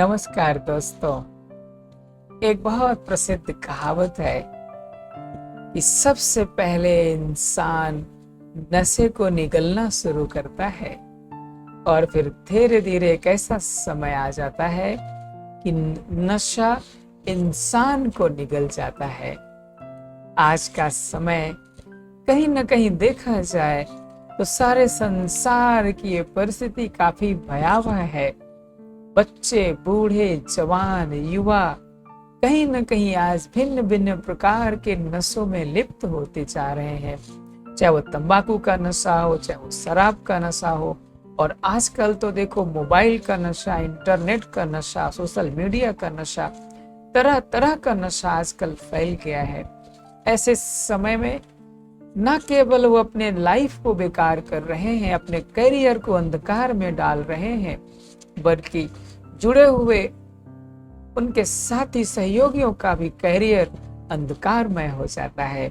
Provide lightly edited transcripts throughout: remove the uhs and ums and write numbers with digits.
नमस्कार दोस्तों। एक बहुत प्रसिद्ध कहावत है कि सबसे पहले इंसान नशे को निगलना शुरू करता है और फिर धीरे धीरे एक ऐसा समय आ जाता है कि नशा इंसान को निगल जाता है। आज का समय कहीं न कहीं देखा जाए तो सारे संसार की ये परिस्थिति काफी भयावह है। बच्चे, बूढ़े, जवान, युवा कहीं न कहीं आज भिन्न भिन्न प्रकार के नशों में लिप्त होते जा रहे हैं। चाहे वो तंबाकू का नशा हो, चाहे वो शराब का नशा हो, और आजकल तो देखो मोबाइल का नशा, इंटरनेट का नशा, सोशल मीडिया का नशा, तरह तरह का नशा आजकल फैल गया है। ऐसे समय में न केवल वो अपने लाइफ को बेकार कर रहे हैं, अपने करियर को अंधकार में डाल रहे हैं, बल्कि जुड़े हुए उनके साथी सहयोगियों का भी करियर अंधकारमय हो जाता है।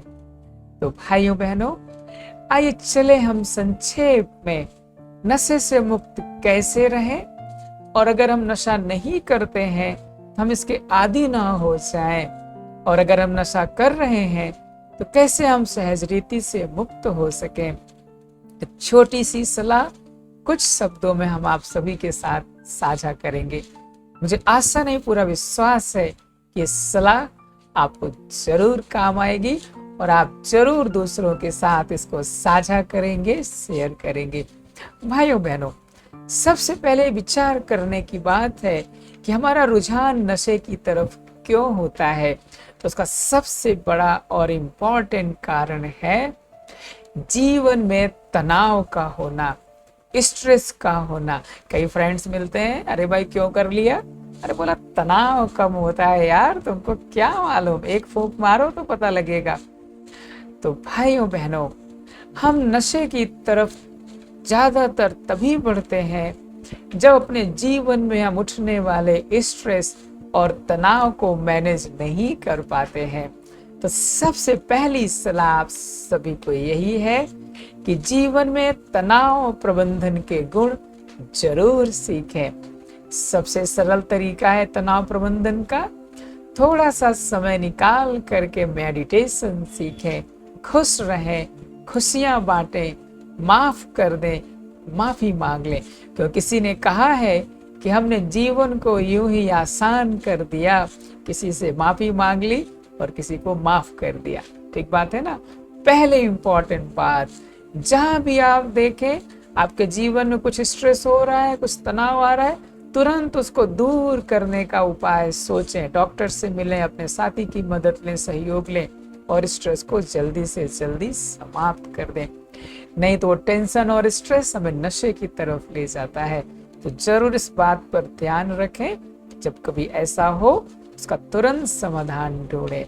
तो भाइयों बहनों, आइए चले हम संक्षेप में नशे से मुक्त कैसे रहें, और अगर हम नशा नहीं करते हैं तो हम इसके आदी ना हो जाएं, और अगर हम नशा कर रहे हैं तो कैसे हम सहज रीति से मुक्त हो सकें। तो छोटी सी सलाह कुछ शब्दों में हम आप सभी के साथ साझा करेंगे। मुझे आशा नहीं, पूरा विश्वास है कि ये सलाह आपको जरूर काम आएगी और आप जरूर दूसरों के साथ इसको साझा करेंगे, शेयर करेंगे। भाइयों बहनों, सबसे पहले विचार करने की बात है कि हमारा रुझान नशे की तरफ क्यों होता है। तो उसका सबसे बड़ा और इम्पोर्टेंट कारण है जीवन में तनाव का होना, स्ट्रेस का होना। कई फ्रेंड्स मिलते हैं, अरे भाई क्यों कर लिया, अरे बोला तनाव कम होता है यार, तुमको क्या मालूम, एक फूंक मारो तो पता लगेगा। तो भाइयों बहनों, हम नशे की तरफ ज्यादातर तभी बढ़ते हैं जब अपने जीवन में हम उठने वाले स्ट्रेस और तनाव को मैनेज नहीं कर पाते हैं। तो सबसे पहली सलाह आप सभी को यही है कि जीवन में तनाव प्रबंधन के गुण जरूर सीखें। सबसे सरल तरीका है तनाव प्रबंधन का, थोड़ा सा समय निकाल करके मेडिटेशन सीखें, खुश रहें, खुशियां बांटें, माफ कर दें, माफी मांग लें। क्योंकि किसी ने कहा है कि हमने जीवन को यूं ही आसान कर दिया, किसी से माफी मांग ली और किसी को माफ कर दिया। ठीक बात है ना। पहले इंपॉर्टेंट बात, जहां भी आप देखें आपके जीवन में कुछ स्ट्रेस हो रहा है, कुछ तनाव आ रहा है, तुरंत उसको दूर करने का उपाय सोचें, डॉक्टर से मिलें, अपने साथी की मदद लें, सहयोग लें और स्ट्रेस को जल्दी से जल्दी समाप्त कर दें। नहीं तो वो टेंशन और स्ट्रेस हमें नशे की तरफ ले जाता है। तो जरूर इस बात पर ध्यान रखें, जब कभी ऐसा हो उसका तुरंत समाधान ढूंढें।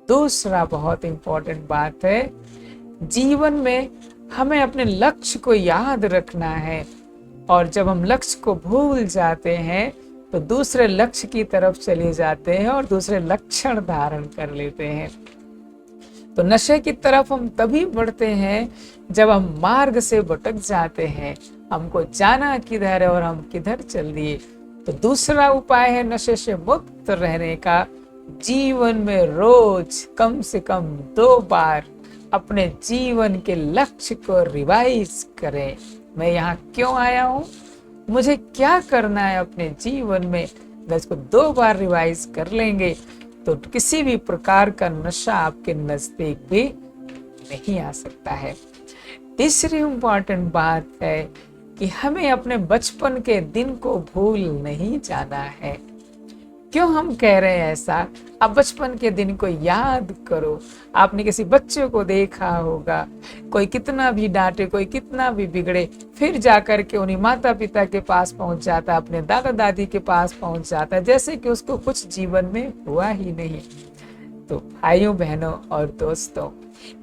दूसरा बहुत इंपॉर्टेंट बात है, जीवन में हमें अपने लक्ष्य को याद रखना है, और जब हम लक्ष्य को भूल जाते हैं तो दूसरे लक्ष्य की तरफ चले जाते हैं और दूसरे लक्षण धारण कर लेते हैं। तो नशे की तरफ हम तभी बढ़ते हैं जब हम मार्ग से भटक जाते हैं, हमको जाना किधर है और हम किधर चल दिए। तो दूसरा उपाय है नशे से मुक्त रहने का, जीवन में रोज कम से कम 2 बार अपने जीवन के लक्ष्य को रिवाइज करें। मैं यहाँ क्यों आया हूँ, मुझे क्या करना है अपने जीवन में, अगर इसको 2 बार रिवाइज कर लेंगे तो किसी भी प्रकार का नशा आपके नजदीक भी नहीं आ सकता है। तीसरी इंपॉर्टेंट बात है कि हमें अपने बचपन के दिन को भूल नहीं जाना है। क्यों हम कह रहे हैं ऐसा, आप बचपन के दिन को याद करो। आपने किसी बच्चे को देखा होगा, कोई कितना भी डांटे, कोई कितना भी बिगड़े, फिर जाकर के उन्हीं माता पिता के पास पहुंच जाता है, अपने दादा दादी के पास पहुंच जाता है, जैसे कि उसको कुछ जीवन में हुआ ही नहीं। तो भाइयों बहनों और दोस्तों,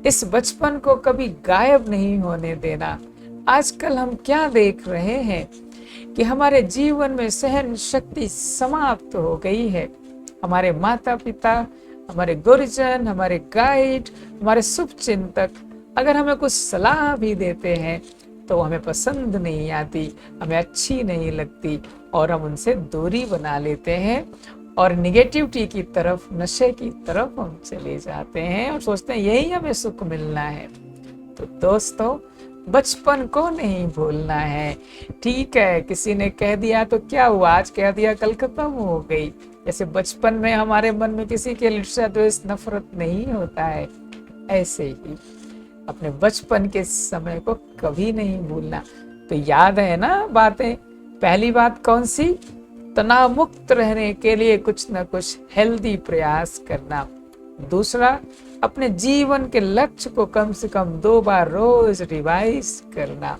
इस बचपन को कभी गायब नहीं होने देना। आजकल हम क्या देख रहे हैं कि हमारे जीवन में सहन शक्ति समाप्त हो गई है। हमारे माता पिता, हमारे गुरुजन, हमारे गाइड, हमारे शुभ चिंतक अगर हमें कुछ सलाह भी देते हैं तो हमें पसंद नहीं आती, हमें अच्छी नहीं लगती और हम उनसे दूरी बना लेते हैं और निगेटिविटी की तरफ, नशे की तरफ हम चले जाते हैं और सोचते हैं यही हमें सुख मिलना है। तो दोस्तों, बचपन को नहीं भूलना है। ठीक है, किसी ने कह दिया तो क्या हुआ, आज कह दिया कल खत्म हो गई। जैसे बचपन में हमारे मन में किसी के ईर्ष्या द्वेष नफरत नहीं होता है, ऐसे ही अपने बचपन के समय को कभी नहीं भूलना। तो याद है ना बातें, पहली बात कौन सी, तनाव मुक्त रहने के लिए कुछ ना कुछ हेल्दी प्रयास करना। दूसरा, अपने जीवन के लक्ष्य को कम से कम 2 बार रोज रिवाइज करना।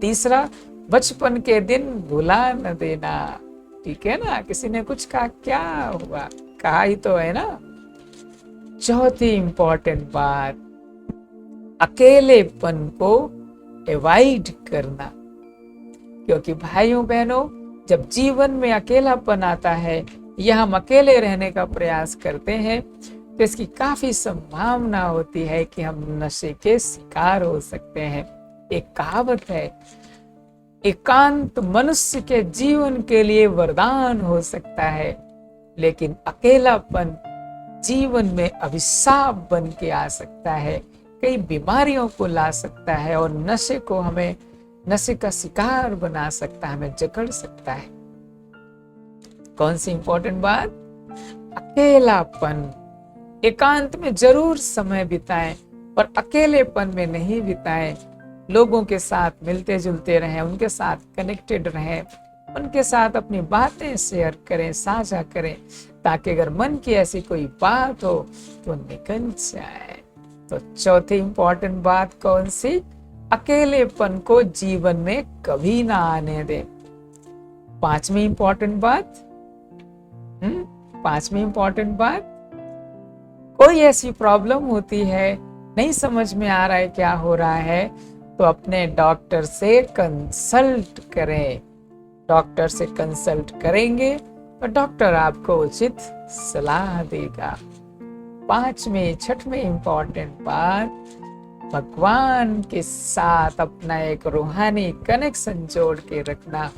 तीसरा, बचपन के दिन भुला न देना। ठीक है ना, किसी ने कुछ कहा, क्या हुआ, कहा ही तो है ना। चौथी इंपॉर्टेंट बात, अकेलेपन को अवॉइड करना। क्योंकि भाइयों बहनों, जब जीवन में अकेलापन आता है या हम अकेले रहने का प्रयास करते हैं तो इसकी काफी संभावना होती है कि हम नशे के शिकार हो सकते हैं। एक कहावत है, एकांत मनुष्य के जीवन के लिए वरदान हो सकता है, लेकिन अकेलापन जीवन में अभिशाप बन के आ सकता है, कई बीमारियों को ला सकता है और नशे को हमें, नशे का शिकार बना सकता है, हमें जकड़ सकता है। कौन सी इंपॉर्टेंट बात, अकेलापन, एकांत में जरूर समय बिताएं और अकेलेपन में नहीं बिताएं। लोगों के साथ मिलते जुलते रहें, उनके साथ कनेक्टेड रहें, उनके साथ अपनी बातें शेयर करें, साझा करें, ताकि अगर मन की ऐसी कोई बात हो तो निकल जाए। तो चौथी इंपॉर्टेंट बात कौन सी, अकेलेपन को जीवन में कभी ना आने दें। पांचवी इंपॉर्टेंट बात, पांचवी इंपॉर्टेंट बात, कोई ऐसी प्रॉब्लम होती है, नहीं समझ में आ रहा है क्या हो रहा है, तो अपने डॉक्टर से कंसल्ट करें। डॉक्टर से कंसल्ट करेंगे तो डॉक्टर आपको उचित सलाह देगा। पांचवी छठवीं इंपॉर्टेंट बात, भगवान के साथ अपना एक रूहानी कनेक्शन जोड़ के रखना,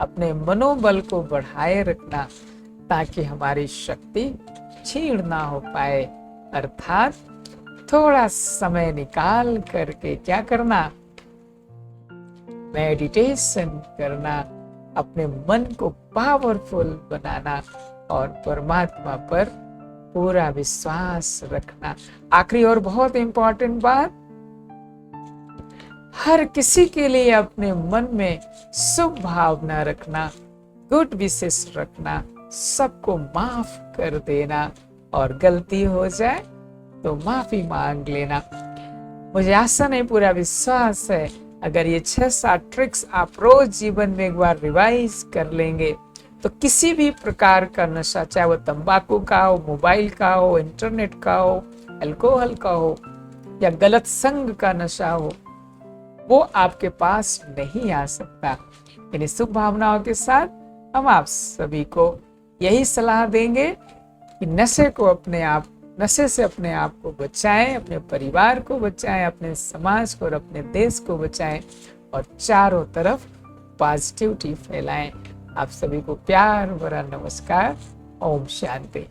अपने मनोबल को बढ़ाए रखना, ताकि हमारी शक्ति क्षीण ना हो पाए। अर्थात थोड़ा समय निकाल करके क्या करना, मेडिटेशन करना, अपने मन को पावरफुल बनाना और परमात्मा पर पूरा विश्वास रखना। आखिरी और बहुत इंपॉर्टेंट बात, हर किसी के लिए अपने मन में शुभ भावना रखना, गुड विशेष रखना, सबको माफ कर देना और गलती हो जाए तो माफी मांग लेना। मुझे आशा नहीं, पूरा विश्वास है, अगर ये 6-7 ट्रिक्स आप रोज जीवन में एक बार रिवाइज कर लेंगे तो किसी भी प्रकार का नशा, चाहे वो तंबाकू का हो, मोबाइल का हो, इंटरनेट का हो, अल्कोहल का हो या गलत संग का नशा हो, वो आपके पास नहीं आ सकता। इन शुभ भावनाओं के साथ हम आप सभी को यही सलाह देंगे कि नशे से अपने आप को बचाएं, अपने परिवार को बचाएं, अपने समाज को और अपने देश को बचाएं और चारों तरफ पॉजिटिविटी फैलाएं। आप सभी को प्यार भरा नमस्कार। ओम शांति।